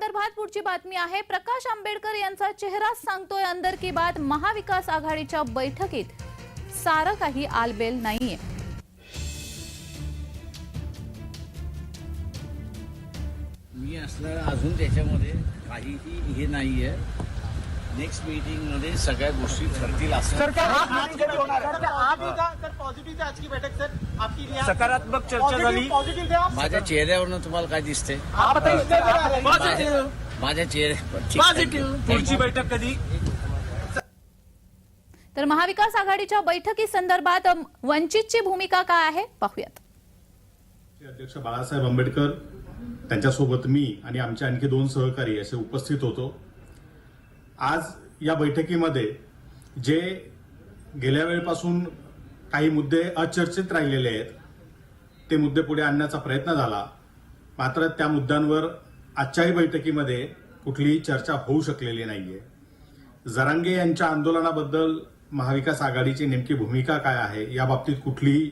संदर्भात पुढची बातमी आहे। प्रकाश आंबेडकर यांचा चेहराच सांगतोय अंदर की बात। महाविकास आघाडीच्या बैठकीत सारं काही आलबेल नाहीये। मी असलं अजून त्याच्यामध्ये काहीही हे नाहीये। नेक्स्ट मीटिंग मध्ये सगळ्या गोष्टी ठरतील असं। सकारात्मक चर्चा झाली। माझ्या चेहऱ्यावरनं तुम्हाला काय दिसते? माझ्या चेहऱ्यावर पुढची बैठक कधी? तर महाविकास आघाडीच्या बैठकी संदर्भात वंचितची भूमिका काय आहे पाहूयात। अध्यक्ष बाळासाहेब आंबेडकर त्यांच्यासोबत मी आणि आमचे आणखी 2 सहकारी असे उपस्थित होतो। आज या बैठकीमध्ये जे गेल्या वेळेपासून काही मुद्दे अचर्चित राहिलेले आहेत ते मुद्दे पुढे आणण्याचा प्रयत्न झाला, मात्र त्या मुद्द्यांवर आजच्याही बैठकीमध्ये कुठलीही चर्चा होऊ शकलेली नाहीये। जरांगे यांच्या आंदोलनाबद्दल महाविकास आघाडीची नेमकी भूमिका काय आहे या बाबतीत कुठलीही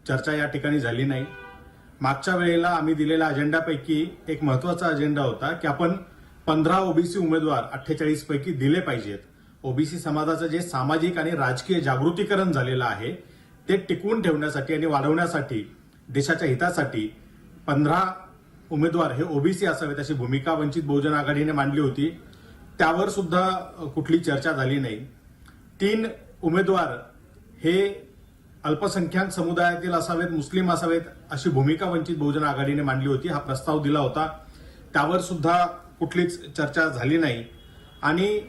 चर्चा या ठिकाणी झाली नाही। मागच्या वेळेला आम्ही दिलेल्या अजेंडापैकी एक महत्वाचा अजेंडा होता की आपण 15 ओबीसी उमेदवार 48 पैकी दिले पाहिजेत। ओबीसी समाजाचं जे सामाजिक आणि राजकीय जागृतीकरण झालेलं आहे ते टिकवून ठेवण्यासाठी आणि वाढवण्यासाठी देशाच्या हितासाठी 15 उमेदवार हे ओबीसी असावेत अशी भूमिका वंचित बहुजन आघाडीने मांडली होती। त्यावर सुद्धा कुठली चर्चा झाली नाही। 3 उमेदवार हे अल्पसंख्याक समुदायातील असावेत, मुस्लिम असावेत अशी भूमिका वंचित बहुजन आघाडीने मांडली होती। हा प्रस्ताव दिला होता, त्यावर सुद्धा कुठलीच चर्चा झाली नाही। आणि